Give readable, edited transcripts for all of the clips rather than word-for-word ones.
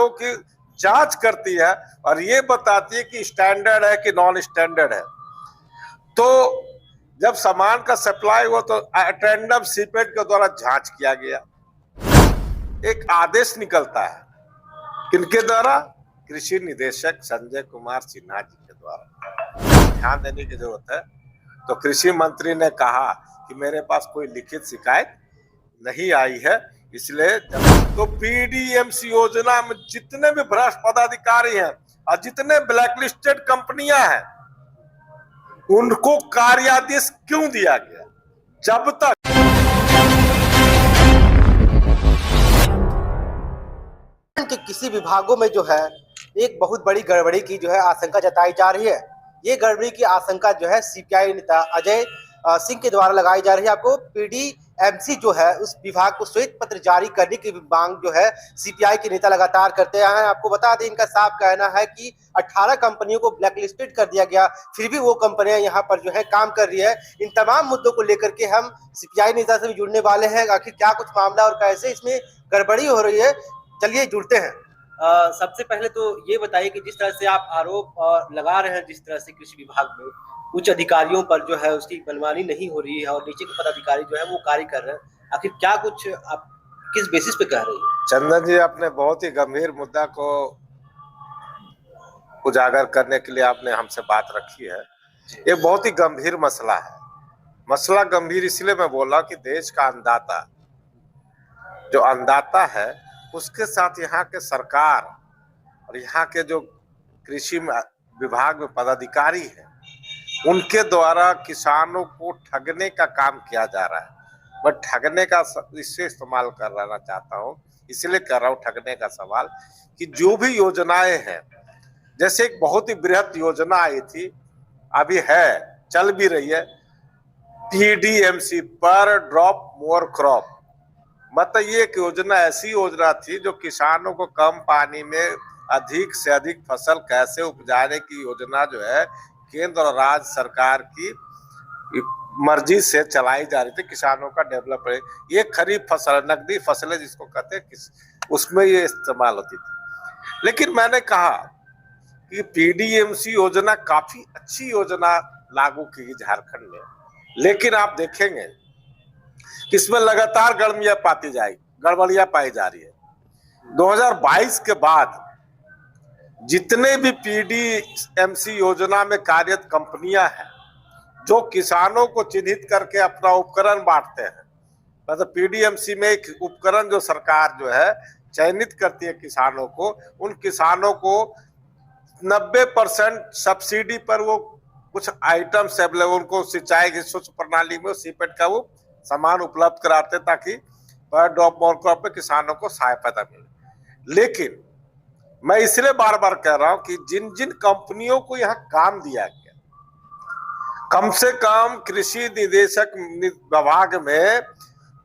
उत्पादों की जांच करती है और ये बताती है कि स्टैंडर्ड है कि नॉन स्टैंडर्ड है। तो जब सामान का सप्लाई हुआ तो अटेंडम सीपेट के द्वारा जांच किया गया। एक आदेश निकलता है किनके द्वारा? कृषि निदेशक संजय कुमार सिन्हा जी के द्वारा। ध्यान देने की जरूरत है। तो कृषि मंत्री ने कहा कि मेरे पास कोई लिखित शिकायत नहीं आई है, इसलिए तो पीडीएमसी योजना में जितने भी भ्रष्ट पदाधिकारी हैं और जितने ब्लैकलिस्टेड कंपनियां हैं उनको कार्यादेश क्यों दिया गया? जब तक के किसी विभागों में जो है एक बहुत बड़ी गड़बड़ी की जो है आशंका जताई जा रही है। ये गड़बड़ी की आशंका जो है सीपीआई नेता अजय सिंह के द्वारा लगाई जा रही है। आपको पीडीएमसी जो है उस विभाग को श्वेत पत्र जारी करने की मांग जो है सीपीआई के नेता लगातार करते आए हैं। आपको बता दें, इनका साफ कहना है कि 18 कंपनियों को ब्लैकलिस्टेड कर दिया गया, फिर भी वो कंपनियां यहाँ पर जो है काम कर रही है। इन तमाम मुद्दों को लेकर के हम सीपीआई नेता से भी जुड़ने वाले हैं। आखिर क्या कुछ मामला और कैसे इसमें गड़बड़ी हो रही है, चलिए जुड़ते हैं। सबसे पहले तो ये बताइए कि जिस तरह से आप आरोप लगा रहे हैं, जिस तरह से कृषि विभाग में उच्च अधिकारियों पर जो है उसकी मनमानी नहीं हो रही है और नीचे के पदाधिकारी जो है वो कार्य कर रहे हैं, आखिर क्या कुछ आप किस बेसिस पे कह रहे हैं? चंदन जी, आपने बहुत ही गंभीर मुद्दा को उजागर करने के लिए आपने हमसे बात रखी है। ये बहुत ही गंभीर मसला है। मसला गंभीर इसलिए मैं बोला कि देश का अन्नदाता जो अन्नदाता है उसके साथ यहाँ के सरकार और यहाँ के जो कृषि विभाग में पदाधिकारी हैं उनके द्वारा किसानों को ठगने का काम किया जा रहा है। मैं ठगने का इससे इस्तेमाल कर रहना चाहता हूँ, इसलिए कर रहा हूँ ठगने का सवाल कि जो भी योजनाएं हैं, जैसे एक बहुत ही बृहद योजना आई थी, अभी है, चल भी रही है, पीडीएमसी पर ड्रॉप मोर क्रॉप। मतलब ये एक योजना ऐसी योजना थी जो किसानों को कम पानी में अधिक से अधिक फसल कैसे उपजाने की योजना जो है केंद्र और राज्य सरकार की मर्जी से चलाई जा रही थी। किसानों का डेवलपमेंट, ये खरीफ फसल, नकदी फसलें जिसको कहते हैं, उसमें ये इस्तेमाल होती थी। लेकिन मैंने कहा कि पीडीएमसी योजना काफी अच्छी योजना लागू की झारखंड में, लेकिन आप देखेंगे कि इसमें लगातार गड़बड़ियां पाई जा रही है। 2022 के बाद जितने भी पीडीएमसी योजना में कार्यरत कंपनियां हैं जो किसानों को चिन्हित करके अपना उपकरण बांटते हैं, मतलब पीडीएमसी में एक उपकरण जो सरकार जो है चयनित करती है किसानों को, उन किसानों को 90% सब्सिडी पर वो कुछ आइटम्स अवेलेबल उनको सिंचाई की स्वच्छ प्रणाली में सीपेट का वो सामान उपलब्ध कराते ताकि पर ड्रॉप मोर क्रॉप में किसानों को सहायता मिले। लेकिन मैं इसलिए बार बार कह रहा हूं कि जिन जिन कंपनियों को यहाँ काम दिया गया, कम से कम कृषि निदेशक विभाग में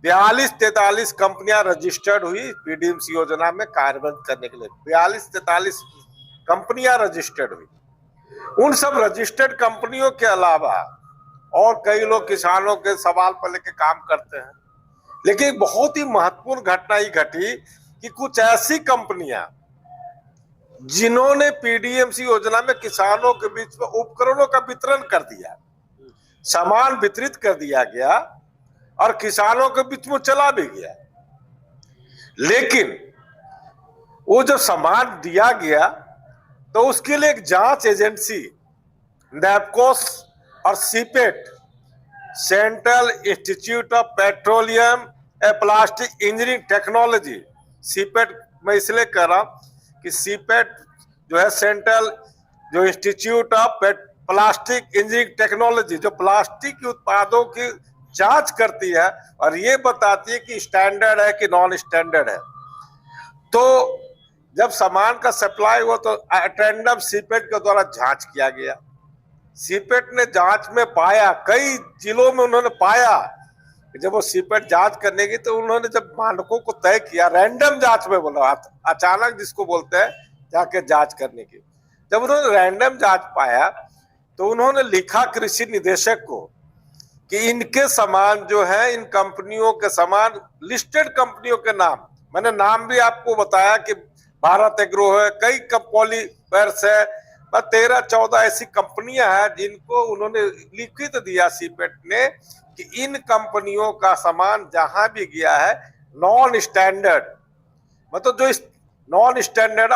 42-43 कंपनियां रजिस्टर्ड हुई पीडीएमसी योजना में कार्यान्वित करने के लिए। 42-43 कंपनियां रजिस्टर्ड हुई। उन सब रजिस्टर्ड कंपनियों के अलावा और कई लोग किसानों के सवाल पर लेके काम करते हैं। लेकिन बहुत ही महत्वपूर्ण घटना ही घटी कि कुछ ऐसी कंपनियां जिन्होंने पीडीएमसी योजना में किसानों के बीच में उपकरणों का वितरण कर दिया, सामान वितरित कर दिया गया और किसानों के बीच में चला भी गया, लेकिन वो जो सामान दिया गया तो उसके लिए एक जांच एजेंसी नैपकोस और CIPET, central institute of petroleum and plastic engineering technology, CIPET मैं इसलिए कह रहा हूं कि सीपेट जो है सेंट्रल जो institute of plastic engineering technology, जो प्लास्टिक के उत्पादों की जांच करती है और ये बताती है कि स्टैंडर्ड है कि नॉन स्टैंडर्ड है। तो जब सामान का सप्लाई हुआ तो अटेंडम सीपेट के द्वारा जांच किया गया। सीपेट ने जांच में पाया, कई जिलों में उन्होंने पाया, जब वो सीपेट जांच करने की तो उन्होंने जब मानकों को तय किया, रैंडम जांच में बोला, अचानक जिसको बोलते हैं जाके जांच करने की, जब उन्होंने रैंडम जांच पाया तो उन्होंने लिखा कृषि निदेशक को कि इनके सामान जो है, इन कंपनियों के सामान, लिस्टेड कंपनियों के नाम, मैंने नाम भी आपको बताया कि भारत एग्रो है, कई पॉलीवर्स है, 13-14 ऐसी कंपनियां हैं जिनको उन्होंने लिखित दिया सीपेट ने कि इन कंपनियों का सामान जहां भी गया है नॉन स्टैंडर्ड, मतलब जो इस नॉन स्टैंडर्ड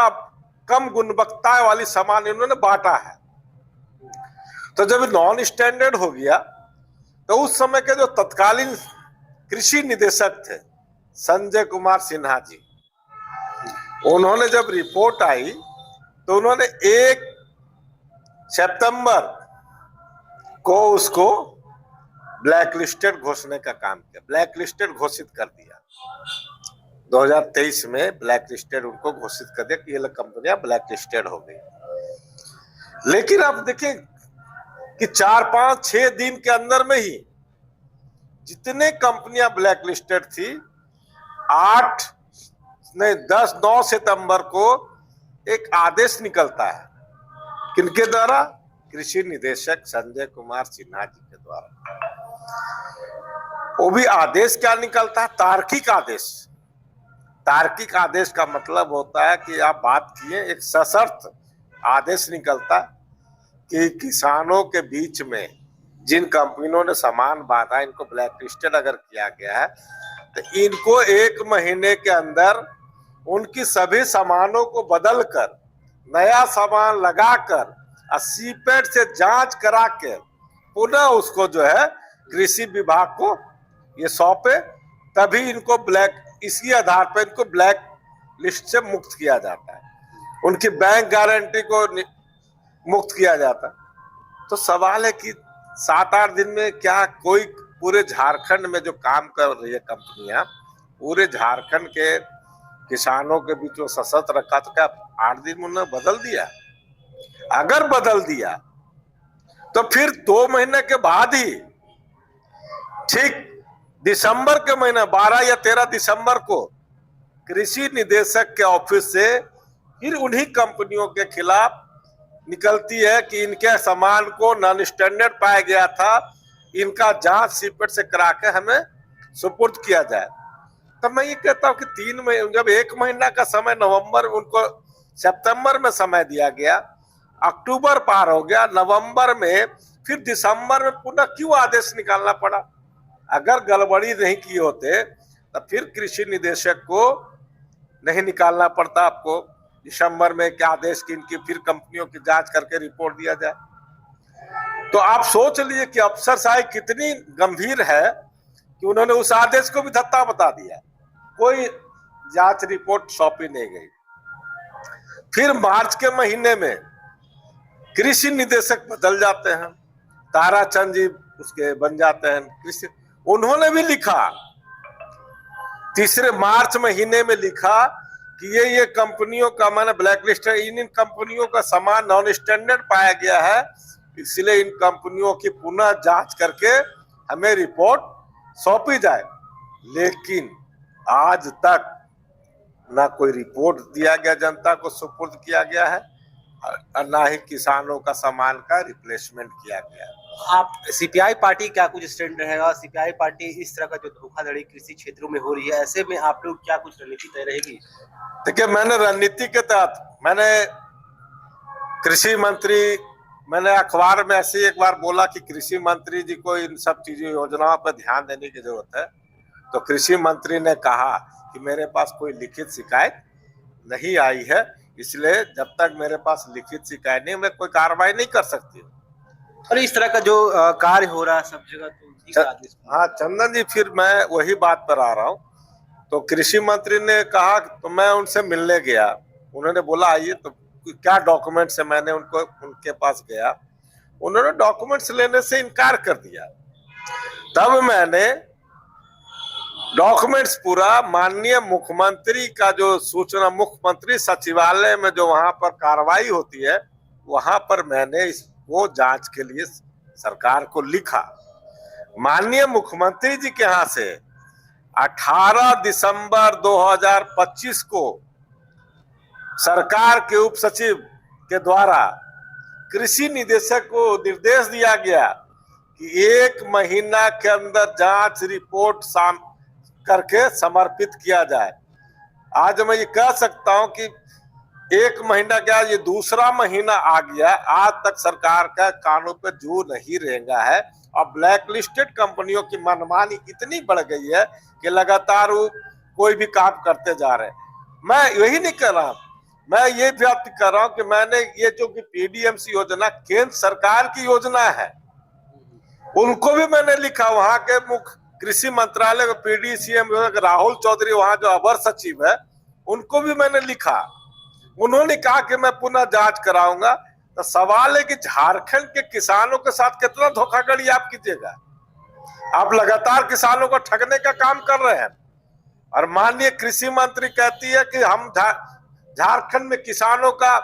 कम गुणवत्ता वाली सामान इन्होंने बांटा है। तो जब नॉन स्टैंडर्ड हो गया तो उस समय के जो तत्कालीन कृषि निदेशक थे संजय कुमार सिन्हा जी, उन्होंने जब रिपोर्ट आई तो उन्होंने 1 सितंबर को उसको ब्लैक लिस्टेड घोषणा का काम किया, ब्लैक लिस्टेड घोषित कर दिया। 2023 में ब्लैक लिस्टेड उनको घोषित कर दिया कि ये कंपनियां ब्लैक लिस्टेड हो गई। लेकिन आप देखिए कि 4-5-6 दिन के अंदर में ही जितने कंपनियां ब्लैक लिस्टेड थी, 9 सितंबर को एक आदेश निकलता है, किनके द्वारा? कृषि निदेशक संजय कुमार सिन्हा जी के द्वारा। वो भी आदेश क्या निकलता है? तार्किक आदेश। तार्किक आदेश का मतलब होता है कि आप बात किए, एक सशर्त आदेश निकलता कि किसानों के बीच में जिन कंपनियों ने सामान बांधा, इनको ब्लैक लिस्टेड अगर किया गया है तो इनको 1 महीने के अंदर उनकी सभी सामानों को बदलकर नया सामान लगाकर सीपेट से जांच करा के पुनः उसको जो है कृषि विभाग को ये सौंपे, तभी इनको इसी आधार पर इनको ब्लैक लिस्ट से मुक्त किया जाता है, उनकी बैंक गारंटी को मुक्त किया जाता है। तो सवाल है कि 7-8 दिन में क्या कोई पूरे झारखंड में जो काम कर रही है कंपनियां, पूरे झारखंड के किसानों के बीच वो सशक्त रखा, तो क्या 8 दिन में उन्होंने बदल दिया? अगर बदल दिया तो फिर 2 महीने के बाद ही, ठीक दिसंबर के महीने 12 या 13 दिसंबर को कृषि निदेशक के ऑफिस से फिर उन्हीं कंपनियों के खिलाफ निकलती है कि इनके सामान को नॉन स्टैंडर्ड पाया गया था, इनका जांच सीपेट से करा के हमें सुपुर्द किया जाए। तब मैं ये कहता हूं कि 3 महीने, जब 1 महीना का समय नवंबर, उनको सितंबर में समय दिया गया, अक्टूबर पार हो गया, नवंबर में, फिर दिसंबर में पुनः क्यों आदेश निकालना पड़ा? अगर गड़बड़ी नहीं किए होते तो फिर कृषि निदेशक को नहीं निकालना पड़ता आपको दिसंबर में क्या आदेश की इनकी फिर कंपनियों की जांच करके रिपोर्ट दिया जाए। तो आप सोच लीजिए कि अफसरशाही कितनी गंभीर है कि उन्होंने उस आदेश को भी धत्ता बता दिया, कोई जांच रिपोर्ट सौंपी नहीं गई। फिर मार्च के महीने में कृषि निदेशक बदल जाते हैं, ताराचंद जी उसके बन जाते हैं कृषि। उन्होंने भी लिखा 3 मार्च महीने में लिखा कि ये कंपनियों का, माने ब्लैक लिस्ट है, इन कंपनियों का सामान नॉन स्टैंडर्ड पाया गया है, इसलिए इन कंपनियों की पुनः जांच करके हमें रिपोर्ट सौंपी जाए। लेकिन आज तक ना कोई रिपोर्ट दिया गया, जनता को सुपुर्द किया गया है, और ना ही किसानों का सामान का रिप्लेसमेंट किया गया है। आप सीपीआई पार्टी क्या कुछ स्टैंड रहेगा? सीपीआई पार्टी इस तरह का जो धोखाधड़ी कृषि क्षेत्रों में हो रही है, ऐसे में आप लोग क्या कुछ रणनीति तय रहेगी? देखिए, मैंने रणनीति के तहत, मैंने कृषि मंत्री, मैंने अखबार में ऐसे एक बार बोला कि कृषि मंत्री जी को इन सब चीजों, योजनाओं पर ध्यान देने की जरूरत है। तो कृषि मंत्री ने कहा कि मेरे पास कोई लिखित शिकायत नहीं आई है, इसलिए जब तक मेरे पास लिखित शिकायत नहीं, मैं कोई कार्रवाई नहीं कर सकती। और इस तरह का जो कार्य हो रहा है सब जगह, तो हाँ चंदन जी, फिर मैं वही बात पर आ रहा हूँ। तो कृषि मंत्री ने कहा, तो मैं उनसे मिलने गया, उन्होंने बोला आइए, तो क्या डॉक्यूमेंट्स है, मैंने उनके पास गया, उन्होंने डॉक्यूमेंट्स लेने से इनकार कर दिया। तब मैंने डॉक्यूमेंट्स पूरा माननीय मुख्यमंत्री का, जो सूचना मुख्यमंत्री सचिवालय में जो वहां पर कार्रवाई होती है, वहां पर मैंने इसको जांच के लिए सरकार को लिखा। माननीय मुख्यमंत्री जी के यहाँ से 18 दिसंबर 2025 को सरकार के उप सचिव के द्वारा कृषि निदेशक को निर्देश दिया गया कि 1 महीना के अंदर जांच रिपोर्ट करके समर्पित किया जाए। आज मैं ये कह सकता हूं कि एक महीना क्या, ये दूसरा महीना आ गया, आज तक सरकार का कानों पे जोर नहीं रहेगा है। और ब्लैक लिस्टेड कंपनियों की मनमानी इतनी बढ़ गई है कि लगातार वो कोई भी काम करते जा रहे हैं। मैं यही नहीं कर रहा, मैं ये व्यक्त कर रहा हूं कि मैंने ये जो कि पीडीएमसी योजना केंद्र सरकार की योजना है, उनको भी मैंने लिखा। वहां के मुख्य कृषि मंत्रालय के पीडीसीएम राहुल चौधरी, वहां जो अवर सचिव है, उनको भी मैंने लिखा। उन्होंने कहा कि मैं पुनः जांच कराऊंगा। तो सवाल है कि झारखंड के किसानों के साथ कितना धोखाधड़ी आप कीजिएगा। आप लगातार किसानों को ठगने का काम कर रहे हैं। और माननीय कृषि मंत्री कहती है कि हम झारखंड में किसानों का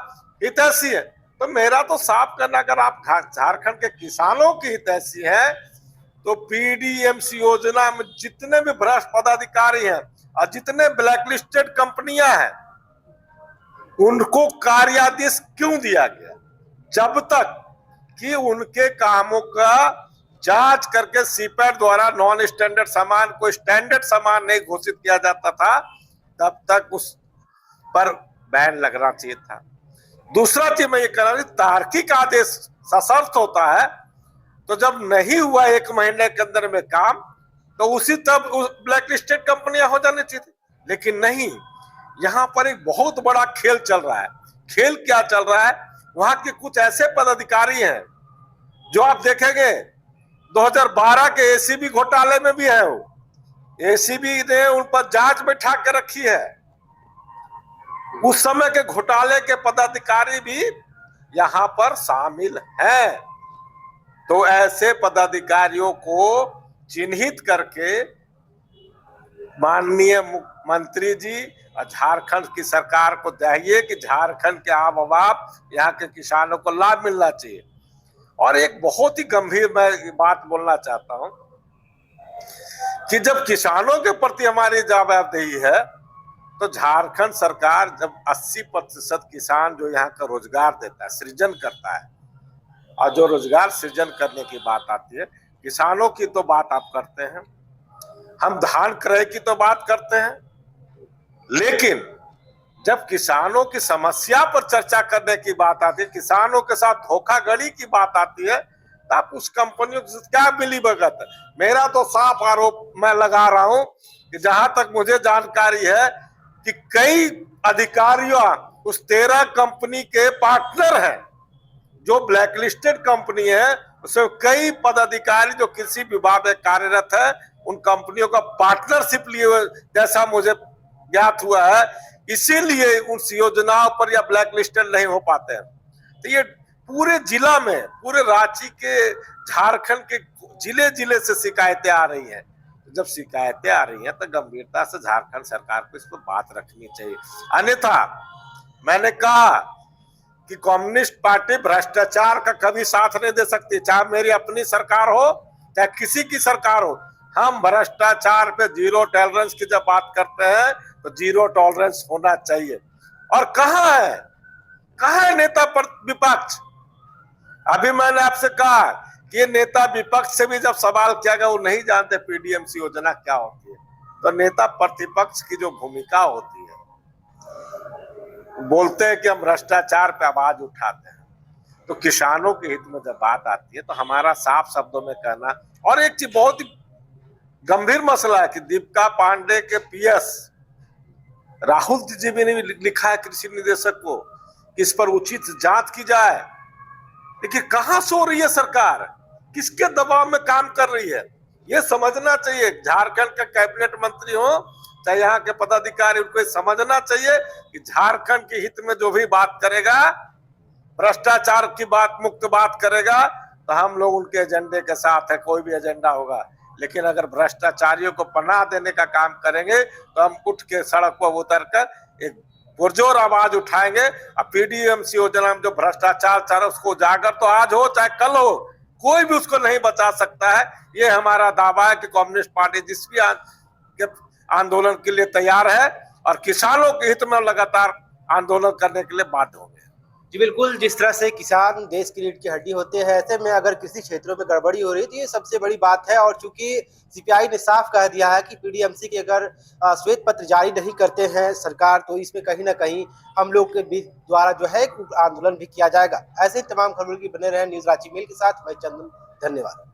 हितैषी है। तो मेरा तो साफ करना, अगर आप झारखंड के किसानों की हितैषी हैं तो पीडीएमसी योजना में जितने भी भ्रष्ट पदाधिकारी हैं और जितने ब्लैकलिस्टेड कंपनियां हैं, उनको कार्यादेश क्यों दिया गया? जब तक कि उनके कामों का जांच करके सीपैट द्वारा नॉन स्टैंडर्ड सामान को स्टैंडर्ड सामान नहीं घोषित किया जाता था, तब तक उस पर बैन लगना चाहिए था। दूसरा चीज मैं ये कह रहा हूं, तार्किक आदेश सशर्त होता है। तो जब नहीं हुआ एक महीने के अंदर में काम, तो उसी तब ब्लैक लिस्टेड कंपनियां हो जानी चाहिए थी। लेकिन नहीं, यहाँ पर एक बहुत बड़ा खेल चल रहा है। खेल क्या चल रहा है? वहां के कुछ ऐसे पदाधिकारी हैं जो आप देखेंगे 2012 के एसीबी घोटाले में भी है। वो एसीबी ने उन पर जांच बैठा के रखी है। उस समय के घोटाले के पदाधिकारी भी यहां पर शामिल हैं। तो ऐसे पदाधिकारियों को चिन्हित करके माननीय मुख्यमंत्री जी और झारखंड की सरकार को चाहिए कि झारखंड के आम आवाम, यहाँ के किसानों को लाभ मिलना चाहिए। और एक बहुत ही गंभीर मैं बात बोलना चाहता हूं कि जब किसानों के प्रति हमारी जवाबदेही है, तो झारखंड सरकार जब 80% किसान जो यहाँ का रोजगार देता है, सृजन करता है, और जो रोजगार सृजन करने की बात आती है, किसानों की तो बात आप करते हैं, हम धान क्रय की तो बात करते हैं, लेकिन जब किसानों की समस्या पर चर्चा करने की बात आती है, किसानों के साथ धोखाधड़ी की बात आती है, तो आप उस कंपनियों के साथ क्या मिलीभगत है? मेरा तो साफ आरोप मैं लगा रहा हूं कि जहां तक मुझे जानकारी है कि कई अधिकारियों उस 13 कंपनी के पार्टनर हैं। जो ब्लैकलिस्टेड कंपनी है उसमें कई पदाधिकारी जो कृषि विभाग में कार्यरत है, उन कंपनियों का पार्टनरशिप लिए हुए जैसा मुझे ज्ञात हुआ है। इसीलिए उन योजनाओं पर या ब्लैकलिस्टेड नहीं हो पाते हैं। तो ये पूरे जिला में, पूरे रांची के, झारखंड के जिले जिले से शिकायतें आ रही हैं। जब शिकायतें आ रही हैं तो गंभीरता से झारखंड सरकार को इस पर बात रखनी चाहिए। अन्यथा मैंने कहा कि कम्युनिस्ट पार्टी भ्रष्टाचार का कभी साथ नहीं दे सकती, चाहे मेरी अपनी सरकार हो चाहे किसी की सरकार हो। हम भ्रष्टाचार पे जीरो टॉलरेंस की जब बात करते हैं तो जीरो टॉलरेंस होना चाहिए। और कहाँ है नेता विपक्ष? अभी मैंने आपसे कहा कि ये नेता विपक्ष से भी जब सवाल किया गया, वो नहीं जानते पीडीएमसी योजना क्या होती है। तो नेता प्रतिपक्ष की जो भूमिका होती है, बोलते हैं कि हम भ्रष्टाचार पे आवाज उठाते हैं, तो किसानों के हित में जब बात आती है तो हमारा साफ शब्दों में कहना। और एक चीज बहुत ही गंभीर मसला है कि दीपिका पांडे के पीएस राहुल जी भी ने लिखा है कृषि निदेशक को कि इस पर उचित जांच की जाए। लेकिन कहां सो रही है सरकार? किसके दबाव में काम कर रही है? ये समझना चाहिए। झारखंड का कैबिनेट मंत्री हो चाहे यहाँ के पदाधिकारी, उनको समझना चाहिए कि झारखंड के हित में जो भी बात करेगा, भ्रष्टाचार की बात, मुक्त बात करेगा, तो हम लोग उनके एजेंडे के साथ है, कोई भी एजेंडा होगा। लेकिन अगर भ्रष्टाचारियों को पनाह देने का काम करेंगे तो हम उठ के सड़क पर उतर कर एक पुरजोर आवाज उठाएंगे। और पीडीएमसी योजना में जो भ्रष्टाचार चल रहा है उसको उजागर तो आज हो चाहे कल हो, कोई भी उसको नहीं बचा सकता है। ये हमारा दावा है कि कम्युनिस्ट पार्टी जिस भी आंदोलन के लिए तैयार है और किसानों के हित में लगातार आंदोलन करने के लिए बाध्य होंगे। जी बिल्कुल, जिस तरह से किसान देश की रीढ़ की हड्डी होते हैं, ऐसे में अगर किसी क्षेत्रों में गड़बड़ी हो रही है तो ये सबसे बड़ी बात है। और चूंकि सीपीआई ने साफ कह दिया है कि पीडीएमसी के अगर श्वेत पत्र जारी नहीं करते हैं सरकार, तो इसमें कहीं ना कहीं हम लोग के बीच द्वारा जो है एक आंदोलन भी किया जाएगा। ऐसे ही तमाम खबरों की बने रहे न्यूज रांची मेल के साथ। मैं चंदन, धन्यवाद।